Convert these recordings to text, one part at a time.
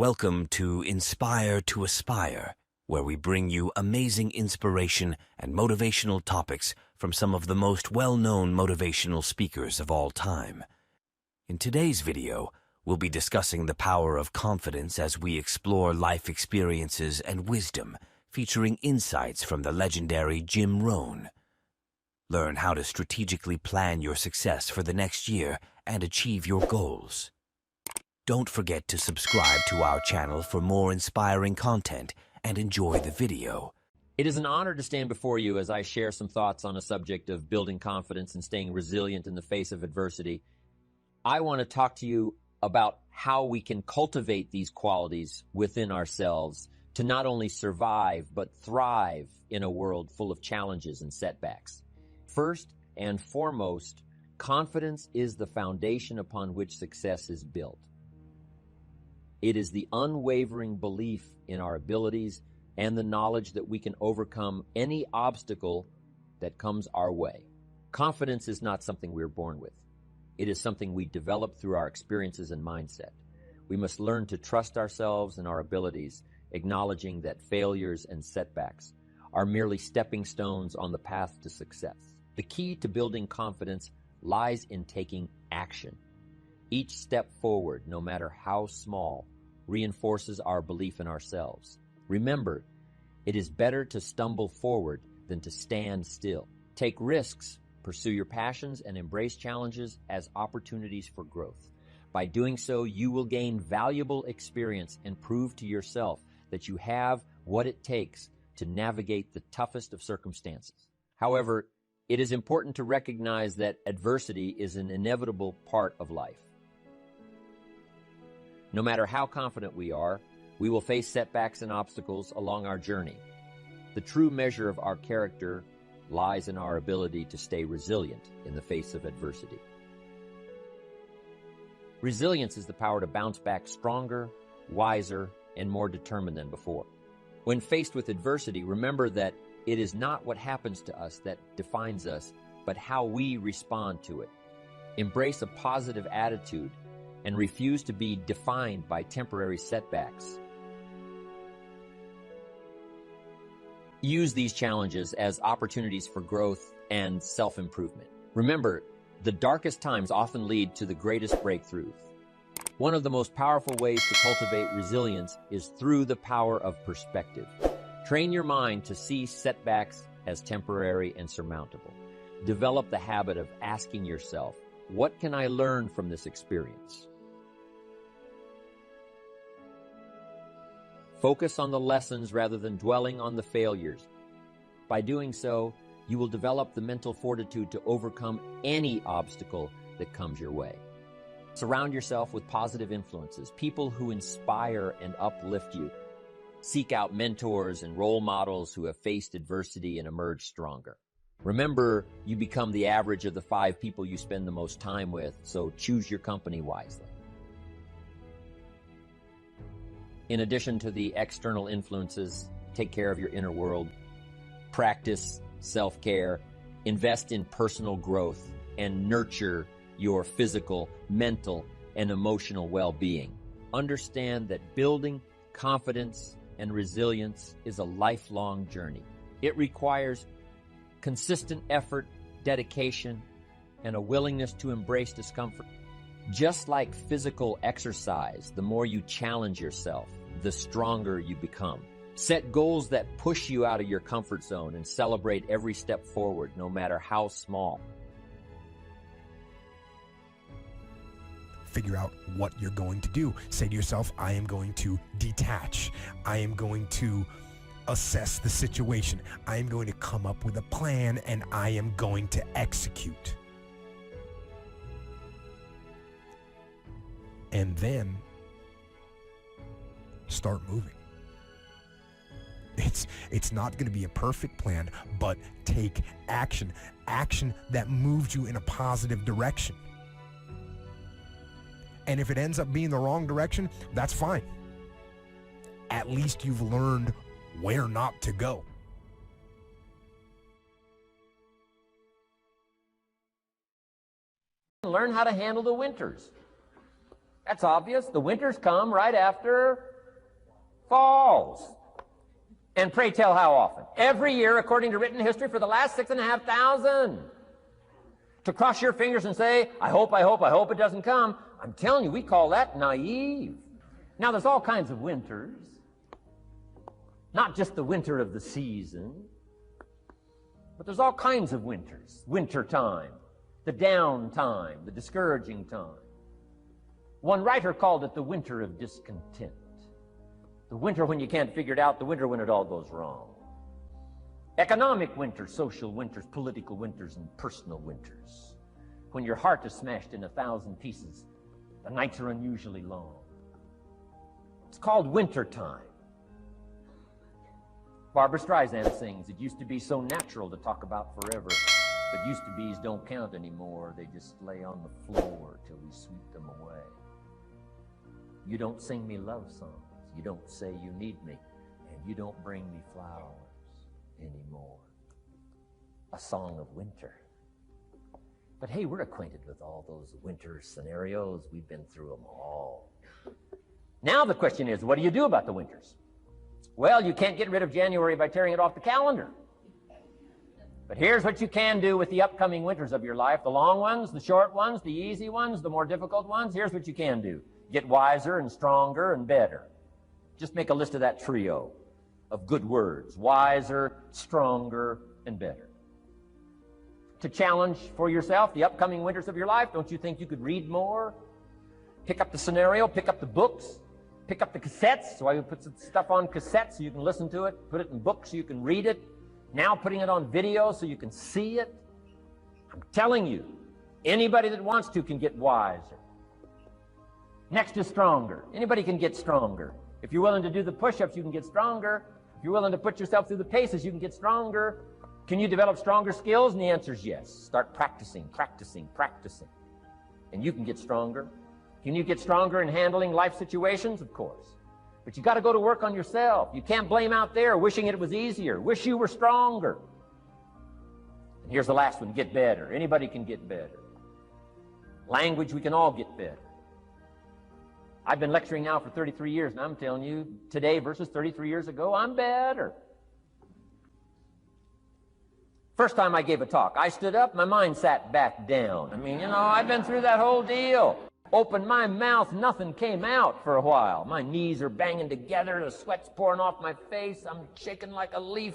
Welcome to Inspire to Aspire, where we bring you amazing inspiration and motivational topics from some of the most well-known motivational speakers of all time. In today's video, we'll be discussing the power of confidence as we explore life experiences and wisdom, featuring insights from the legendary Jim Rohn. Learn how to strategically plan your success for the next year and achieve your goals. Don't forget to subscribe to our channel for more inspiring content and enjoy the video. It is an honor to stand before you as I share some thoughts on a subject of building confidence and staying resilient in the face of adversity. I want to talk to you about how we can cultivate these qualities within ourselves to not only survive, but thrive in a world full of challenges and setbacks. First and foremost, confidence is the foundation upon which success is built. It is the unwavering belief in our abilities and the knowledge that we can overcome any obstacle that comes our way. Confidence is not something we're born with. It is something we develop through our experiences and mindset. We must learn to trust ourselves and our abilities, acknowledging that failures and setbacks are merely stepping stones on the path to success. The key to building confidence lies in taking action. Each step forward, no matter how small, reinforces our belief in ourselves. Remember, it is better to stumble forward than to stand still. Take risks, pursue your passions, and embrace challenges as opportunities for growth. By doing so, you will gain valuable experience and prove to yourself that you have what it takes to navigate the toughest of circumstances. However, it is important to recognize that adversity is an inevitable part of life. No matter how confident we are, we will face setbacks and obstacles along our journey. The true measure of our character lies in our ability to stay resilient in the face of adversity. Resilience is the power to bounce back stronger, wiser, and more determined than before. When faced with adversity, remember that it is not what happens to us that defines us, but how we respond to it. Embrace a positive attitude and refuse to be defined by temporary setbacks. Use these challenges as opportunities for growth and self-improvement. Remember, the darkest times often lead to the greatest breakthroughs. One of the most powerful ways to cultivate resilience is through the power of perspective. Train your mind to see setbacks as temporary and surmountable. Develop the habit of asking yourself, what can I learn from this experience? Focus on the lessons rather than dwelling on the failures. By doing so, you will develop the mental fortitude to overcome any obstacle that comes your way. Surround yourself with positive influences, people who inspire and uplift you. Seek out mentors and role models who have faced adversity and emerged stronger. Remember, you become the average of the 5 people you spend the most time with, so choose your company wisely. In addition to the external influences, take care of your inner world. Practice self-care, invest in personal growth, and nurture your physical, mental, and emotional well-being. Understand that building confidence and resilience is a lifelong journey. It requires consistent effort, dedication, and a willingness to embrace discomfort. Just like physical exercise, the more you challenge yourself, the stronger you become. Set goals that push you out of your comfort zone and celebrate every step forward, no matter how small. Figure out what you're going to do. Say to yourself, I am going to detach. I am going to assess the situation. I am going to come up with a plan, and I am going to execute. And then start moving. It's not going to be a perfect plan, but take action. Action that moves you in a positive direction. And if it ends up being the wrong direction, that's fine. At least you've learned where not to go. Learn how to handle the winters. That's obvious. The winters come right after falls. And pray tell how often? Every year, according to written history, for the last 6,500. To cross your fingers and say, I hope it doesn't come. I'm telling you, we call that naive. Now, there's all kinds of winters. Not just the winter of the season, but there's all kinds of winters. Winter time, the down time, the discouraging time. One writer called it the winter of discontent. The winter when you can't figure it out, the winter when it all goes wrong. Economic winters, social winters, political winters, and personal winters. When your heart is smashed in 1,000 pieces, the nights are unusually long. It's called winter time. Barbara Streisand sings, it used to be so natural to talk about forever, but used to be's don't count anymore. They just lay on the floor till we sweep them away. You don't sing me love songs. You don't say you need me, and you don't bring me flowers anymore. A song of winter. But hey, we're acquainted with all those winter scenarios. We've been through them all. Now the question is, what do you do about the winters? Well, you can't get rid of January by tearing it off the calendar. But here's what you can do with the upcoming winters of your life. The long ones, the short ones, the easy ones, the more difficult ones. Here's what you can do. Get wiser and stronger and better. Just make a list of that trio of good words. Wiser, stronger, and better. To challenge for yourself the upcoming winters of your life, don't you think you could read more? Pick up the scenario, pick up the books, pick up the cassettes. So I would put some stuff on cassettes so you can listen to it, put it in books so you can read it. Now putting it on video so you can see it. I'm telling you, anybody that wants to can get wiser. Next is stronger. Anybody can get stronger. If you're willing to do the push-ups, you can get stronger. If you're willing to put yourself through the paces, you can get stronger. Can you develop stronger skills? And the answer is yes. Start practicing, practicing, practicing. And you can get stronger. Can you get stronger in handling life situations? Of course. But you got to go to work on yourself. You can't blame out there wishing it was easier. Wish you were stronger. And here's the last one, get better. Anybody can get better. Language, we can all get better. I've been lecturing now for 33 years, and I'm telling you, today versus 33 years ago, I'm better. First time I gave a talk, I stood up, my mind sat back down. I mean, I've been through that whole deal. Opened my mouth, nothing came out for a while. My knees are banging together, the sweat's pouring off my face, I'm shaking like a leaf.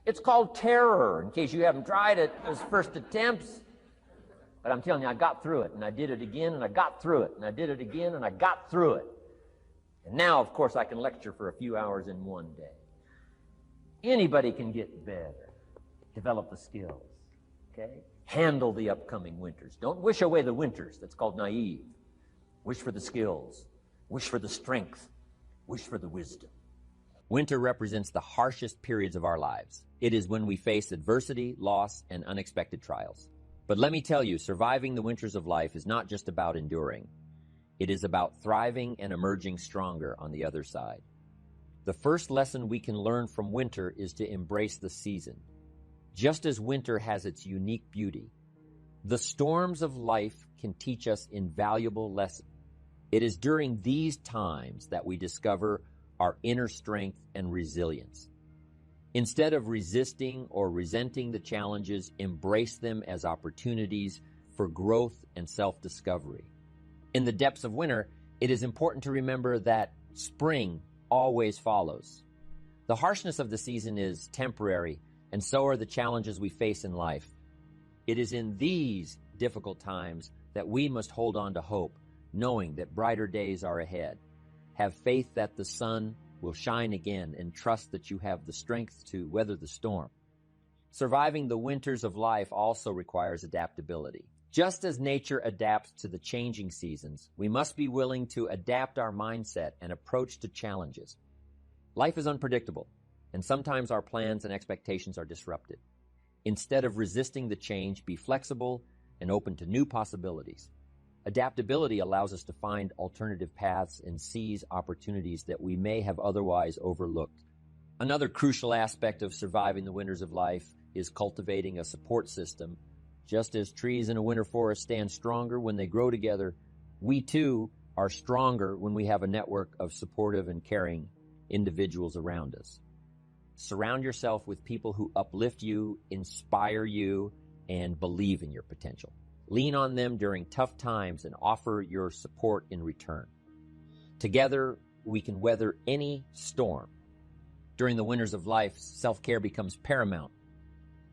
It's called terror, in case you haven't tried it, those first attempts. But I'm telling you, I got through it, and I did it again, and I got through it, and I did it again, and I got through it. And now, of course, I can lecture for a few hours in one day. Anybody can get better. Develop the skills, okay? Handle the upcoming winters. Don't wish away the winters. That's called naive. Wish for the skills. Wish for the strength. Wish for the wisdom. Winter represents the harshest periods of our lives. It is when we face adversity, loss, and unexpected trials. But let me tell you, surviving the winters of life is not just about enduring. It is about thriving and emerging stronger on the other side. The first lesson we can learn from winter is to embrace the season. Just as winter has its unique beauty, the storms of life can teach us invaluable lessons. It is during these times that we discover our inner strength and resilience. Instead of resisting or resenting the challenges, embrace them as opportunities for growth and self-discovery. In the depths of winter, it is important to remember that spring always follows. The harshness of the season is temporary, and so are the challenges we face in life. It is in these difficult times that we must hold on to hope, knowing that brighter days are ahead. Have faith that the sun will shine again, and trust that you have the strength to weather the storm. Surviving the winters of life also requires adaptability. Just as nature adapts to the changing seasons, we must be willing to adapt our mindset and approach to challenges. Life is unpredictable, and sometimes our plans and expectations are disrupted. Instead of resisting the change, be flexible and open to new possibilities. Adaptability allows us to find alternative paths and seize opportunities that we may have otherwise overlooked. Another crucial aspect of surviving the winters of life is cultivating a support system. Just as trees in a winter forest stand stronger when they grow together, we too are stronger when we have a network of supportive and caring individuals around us. Surround yourself with people who uplift you, inspire you, and believe in your potential. Lean on them during tough times and offer your support in return. Together, we can weather any storm. During the winters of life, self-care becomes paramount.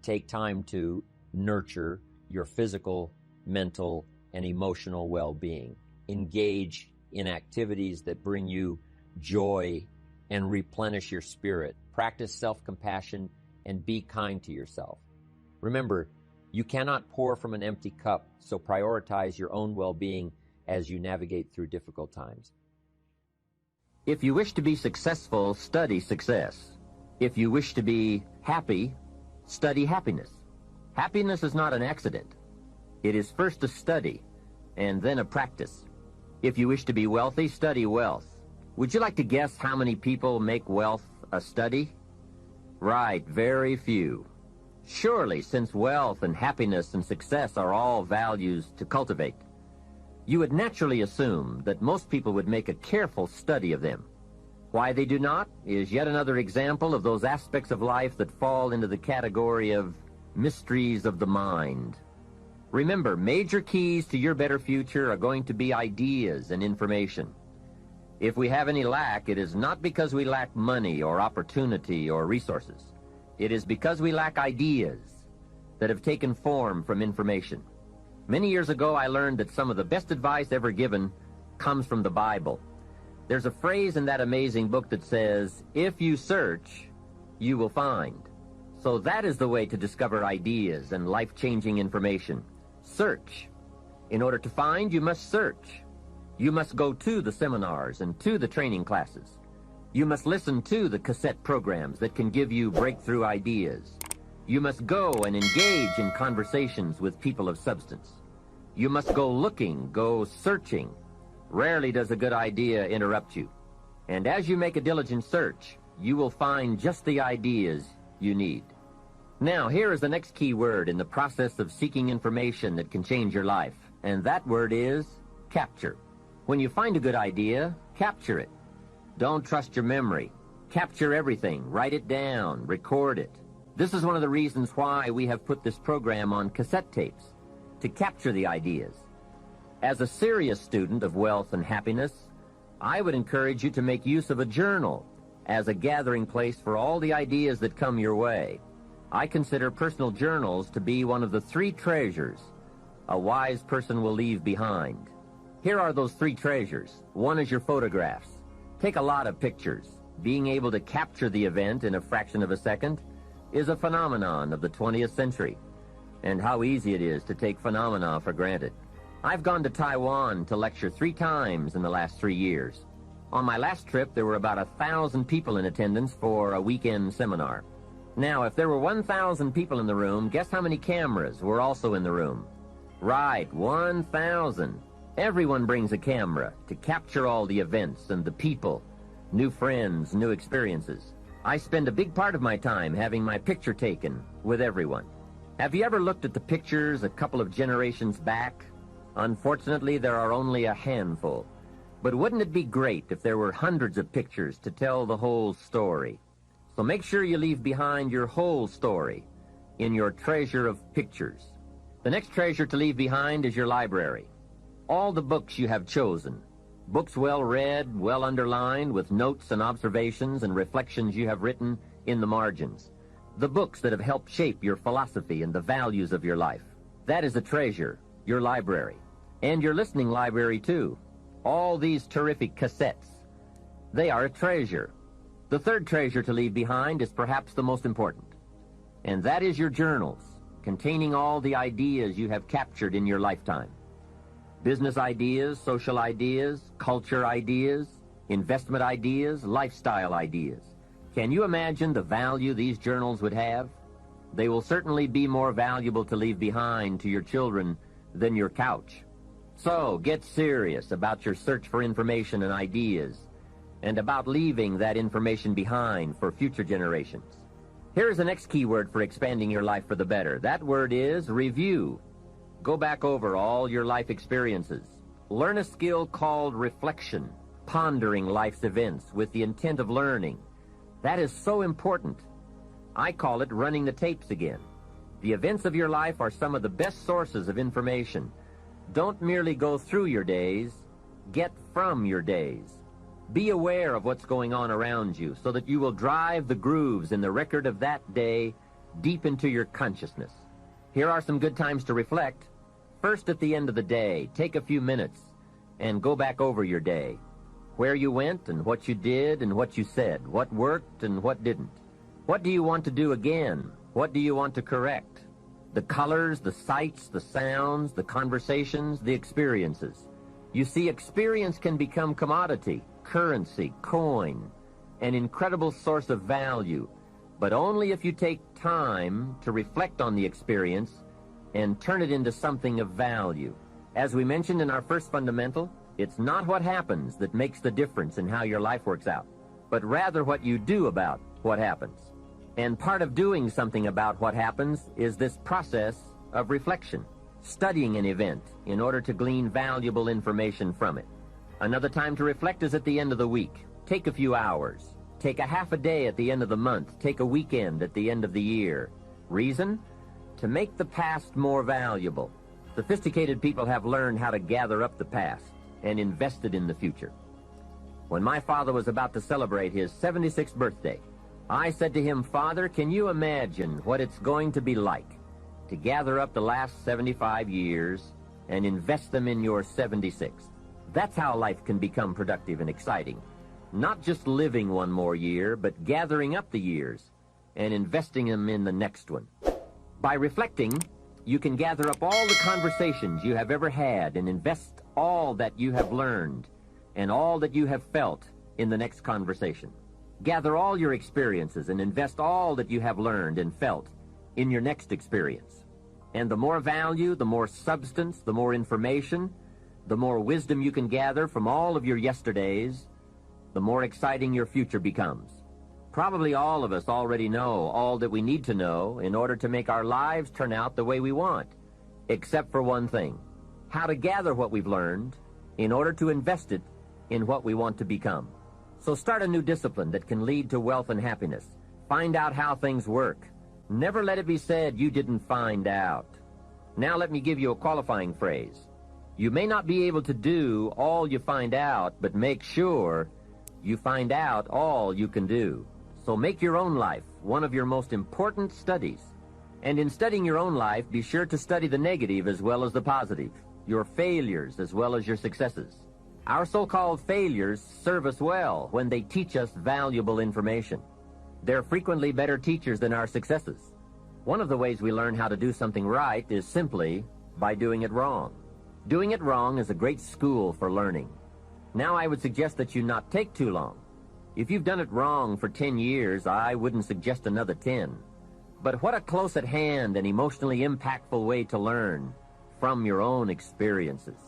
Take time to nurture your physical, mental, and emotional well-being. Engage in activities that bring you joy and replenish your spirit. Practice self-compassion and be kind to yourself. Remember, you cannot pour from an empty cup, so prioritize your own well-being as you navigate through difficult times. If you wish to be successful, study success. If you wish to be happy, study happiness. Happiness is not an accident. It is first a study and then a practice. If you wish to be wealthy, study wealth. Would you like to guess how many people make wealth a study? Right, very few. Surely, since wealth and happiness and success are all values to cultivate, you would naturally assume that most people would make a careful study of them. Why they do not is yet another example of those aspects of life that fall into the category of mysteries of the mind. Remember, major keys to your better future are going to be ideas and information. If we have any lack, it is not because we lack money or opportunity or resources. It is because we lack ideas that have taken form from information. Many years ago, I learned that some of the best advice ever given comes from the Bible. There's a phrase in that amazing book that says, "If you search, you will find." So that is the way to discover ideas and life-changing information. Search. In order to find, you must search. You must go to the seminars and to the training classes. You must listen to the cassette programs that can give you breakthrough ideas. You must go and engage in conversations with people of substance. You must go looking, go searching. Rarely does a good idea interrupt you. And as you make a diligent search, you will find just the ideas you need. Now, here is the next key word in the process of seeking information that can change your life, and that word is capture. When you find a good idea, capture it. Don't trust your memory. Capture everything. Write it down. Record it. This is one of the reasons why we have put this program on cassette tapes, to capture the ideas. As a serious student of wealth and happiness, I would encourage you to make use of a journal as a gathering place for all the ideas that come your way. I consider personal journals to be one of the 3 treasures a wise person will leave behind. Here are those 3 treasures. One is your photographs. Take a lot of pictures. Being able to capture the event in a fraction of a second is a phenomenon of the 20th century. And how easy it is to take phenomena for granted. I've gone to Taiwan to lecture 3 times in the last 3 years. On my last trip, there were about 1,000 people in attendance for a weekend seminar. Now, if there were 1,000 people in the room, guess how many cameras were also in the room? Right, 1,000. Everyone brings a camera to capture all the events and the people, new friends, new experiences. I spend a big part of my time having my picture taken with everyone. Have you ever looked at the pictures a couple of generations back? Unfortunately, there are only a handful. But wouldn't it be great if there were hundreds of pictures to tell the whole story? So make sure you leave behind your whole story in your treasure of pictures. The next treasure to leave behind is your library. All the books you have chosen, books well read, well underlined, with notes and observations and reflections you have written in the margins. The books that have helped shape your philosophy and the values of your life. That is a treasure, your library. And your listening library, too. All these terrific cassettes. They are a treasure. The third treasure to leave behind is perhaps the most important. And that is your journals, containing all the ideas you have captured in your lifetime. Business ideas, social ideas, culture ideas, investment ideas, lifestyle ideas. Can you imagine the value these journals would have? They will certainly be more valuable to leave behind to your children than your couch. So, get serious about your search for information and ideas, and about leaving that information behind for future generations. Here is the next key word for expanding your life for the better. That word is review. Go back over all your life experiences. Learn a skill called reflection. pondering life's events with the intent of learning. That is so important. I call it running the tapes again. The events of your life are some of the best sources of information. Don't merely go through your days, get from your days. Be aware of what's going on around you so that you will drive the grooves in the record of that day deep into your consciousness. Here are some good times to reflect. First, at the end of the day, take a few minutes and go back over your day. Where you went and what you did and what you said, what worked and what didn't. What do you want to do again? What do you want to correct? The colors, the sights, the sounds, the conversations, the experiences. You see, experience can become commodity, currency, coin, an incredible source of value, but only if you take time to reflect on the experience and turn it into something of value. As we mentioned in our first fundamental, it's not what happens that makes the difference in how your life works out, but rather what you do about what happens. And part of doing something about what happens is this process of reflection, studying an event in order to glean valuable information from it. Another time to reflect is at the end of the week. Take a few hours. Take a half a day at the end of the month. Take a weekend at the end of the year. Reason? To make the past more valuable. Sophisticated people have learned how to gather up the past and invest it in the future. When my father was about to celebrate his 76th birthday, I said to him, "Father, can you imagine what it's going to be like to gather up the last 75 years and invest them in your 76th? That's how life can become productive and exciting. Not just living one more year, but gathering up the years and investing them in the next one." By reflecting, you can gather up all the conversations you have ever had and invest all that you have learned and all that you have felt in the next conversation. Gather all your experiences and invest all that you have learned and felt in your next experience. And the more value, the more substance, the more information, the more wisdom you can gather from all of your yesterdays, the more exciting your future becomes. Probably all of us already know all that we need to know in order to make our lives turn out the way we want, except for one thing: how to gather what we've learned in order to invest it in what we want to become. So start a new discipline that can lead to wealth and happiness. Find out how things work. Never let it be said you didn't find out. Now let me give you a qualifying phrase. You may not be able to do all you find out, but make sure you find out all you can do. So make your own life one of your most important studies. And in studying your own life, be sure to study the negative as well as the positive, your failures as well as your successes. Our so-called failures serve us well when they teach us valuable information. They're frequently better teachers than our successes. One of the ways we learn how to do something right is simply by doing it wrong. Doing it wrong is a great school for learning. Now I would suggest that you not take too long. If you've done it wrong for 10 years, I wouldn't suggest another 10. But what a close at hand and emotionally impactful way to learn from your own experiences.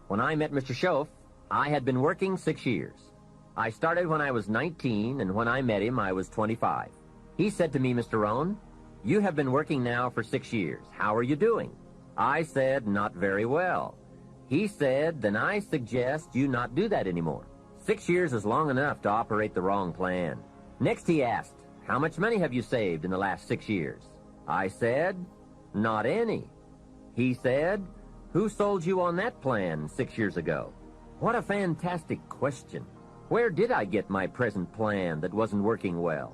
When I met Mr. Schoaf, I had been working 6 years. I started when I was 19, and when I met him, I was 25. He said to me, "Mr. Rohn, you have been working now for 6 years. How are you doing?" I said, "Not very well." He said, "Then I suggest you not do that anymore. 6 years is long enough to operate the wrong plan." Next he asked, "How much money have you saved in the last 6 years?" I said, "Not any." He said, "Who sold you on that plan 6 years ago?" What a fantastic question. Where did I get my present plan that wasn't working well?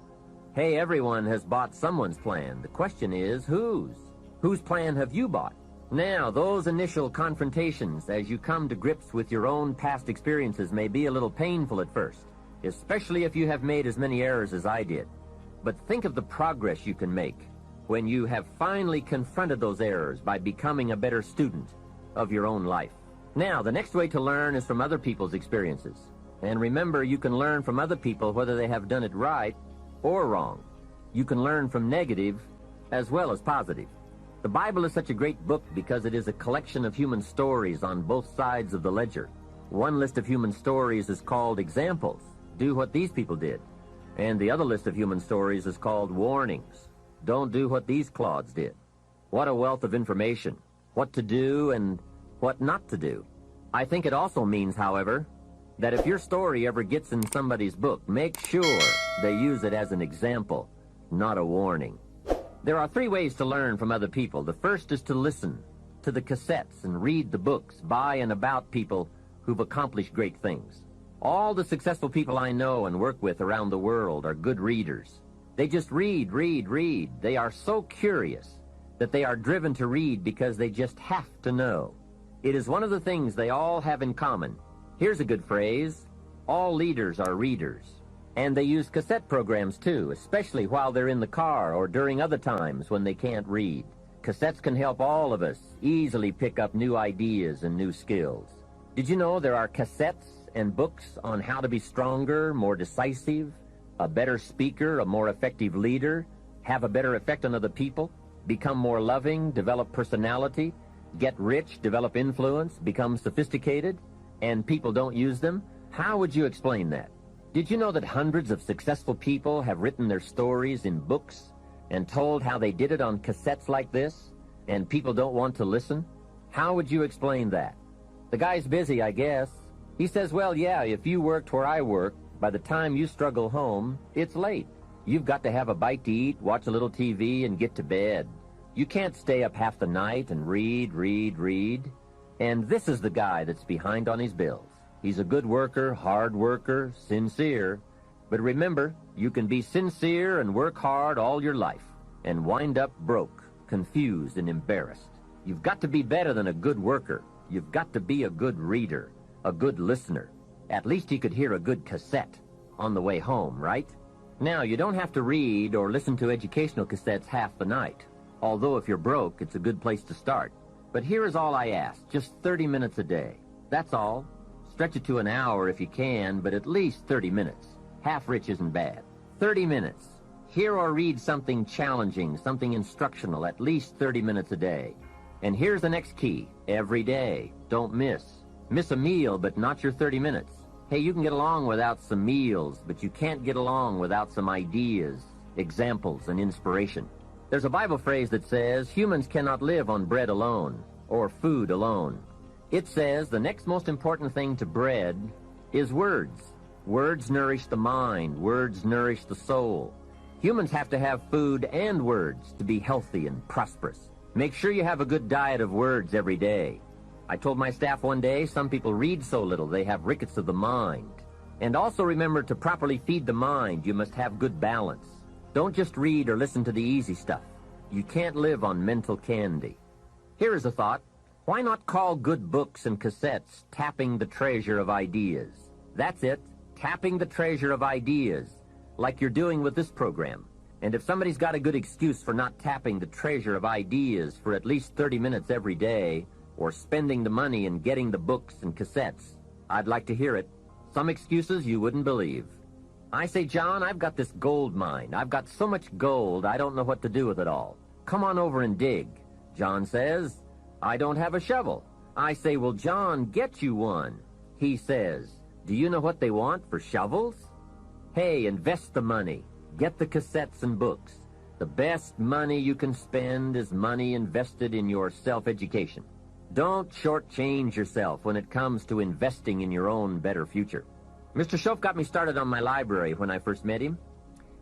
Hey, everyone has bought someone's plan. The question is, whose? Whose plan have you bought? Now, those initial confrontations as you come to grips with your own past experiences may be a little painful at first, especially if you have made as many errors as I did. But think of the progress you can make when you have finally confronted those errors by becoming a better student of your own life. Now, the next way to learn is from other people's experiences. And remember, you can learn from other people whether they have done it right or wrong. You can learn from negative as well as positive. The Bible is such a great book because it is a collection of human stories on both sides of the ledger. One list of human stories is called examples. Do what these people did. And the other list of human stories is called warnings. Don't do what these clods did. What a wealth of information. What to do and what not to do. I think it also means, however, that if your story ever gets in somebody's book, make sure they use it as an example, not a warning. There are 3 ways to learn from other people. The first is to listen to the cassettes and read the books by and about people who've accomplished great things. All the successful people I know and work with around the world are good readers. They just read. They are so curious that they are driven to read because they just have to know. It is one of the things they all have in common. Here's a good phrase: all leaders are readers. And they use cassette programs too, especially while they're in the car or during other times when they can't read. Cassettes can help all of us easily pick up new ideas and new skills. Did you know there are cassettes and books on how to be stronger, more decisive, a better speaker, a more effective leader, have a better effect on other people, become more loving, develop personality, get rich, develop influence, become sophisticated, and people don't use them? How would you explain that? Did you know that hundreds of successful people have written their stories in books and told how they did it on cassettes like this, and people don't want to listen? How would you explain that? The guy's busy, I guess. He says, well, yeah, if you worked where I work, by the time you struggle home, it's late. You've got to have a bite to eat, watch a little TV, and get to bed. You can't stay up half the night and read. And this is the guy that's behind on his bills. He's a good worker, hard worker, sincere. But remember, you can be sincere and work hard all your life and wind up broke, confused, and embarrassed. You've got to be better than a good worker. You've got to be a good reader, a good listener. At least he could hear a good cassette on the way home, right? Now, you don't have to read or listen to educational cassettes half the night. Although if you're broke, it's a good place to start. But here is all I ask, just 30 minutes a day. That's all. Stretch it to an hour if you can, but at least 30 minutes. Half rich isn't bad. 30 minutes. Hear or read something challenging, something instructional, at least 30 minutes a day. And here's the next key. Every day. Don't miss. Miss a meal, but not your 30 minutes. Hey, you can get along without some meals, but you can't get along without some ideas, examples, and inspiration. There's a Bible phrase that says, humans cannot live on bread alone, or food alone. It says the next most important thing to bread is words. Words nourish the mind. Words nourish the soul. Humans have to have food and words to be healthy and prosperous. Make sure you have a good diet of words every day. I told my staff one day, some people read so little they have rickets of the mind. And also remember, to properly feed the mind, you must have good balance. Don't just read or listen to the easy stuff. You can't live on mental candy. Here is a thought. Why not call good books and cassettes tapping the treasure of ideas? That's it, tapping the treasure of ideas, like you're doing with this program. And if somebody's got a good excuse for not tapping the treasure of ideas for at least 30 minutes every day, or spending the money and getting the books and cassettes, I'd like to hear it. Some excuses you wouldn't believe. I say, John, I've got this gold mine. I've got so much gold, I don't know what to do with it all. Come on over and dig. John says, I don't have a shovel. I say, well, John, get you one. He says, do you know what they want for shovels? Hey, invest the money. Get the cassettes and books. The best money you can spend is money invested in your self-education. Don't shortchange yourself when it comes to investing in your own better future. Mr. Schoaf got me started on my library when I first met him.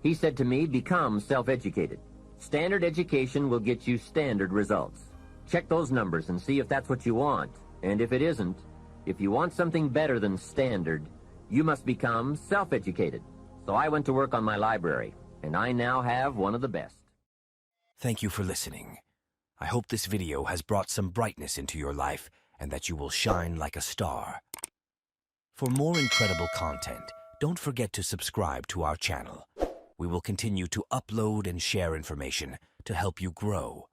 He said to me, become self-educated. Standard education will get you standard results. Check those numbers and see if that's what you want. And if it isn't, if you want something better than standard, you must become self-educated. So I went to work on my library, and I now have one of the best. Thank you for listening. I hope this video has brought some brightness into your life and that you will shine like a star. For more incredible content, don't forget to subscribe to our channel. We will continue to upload and share information to help you grow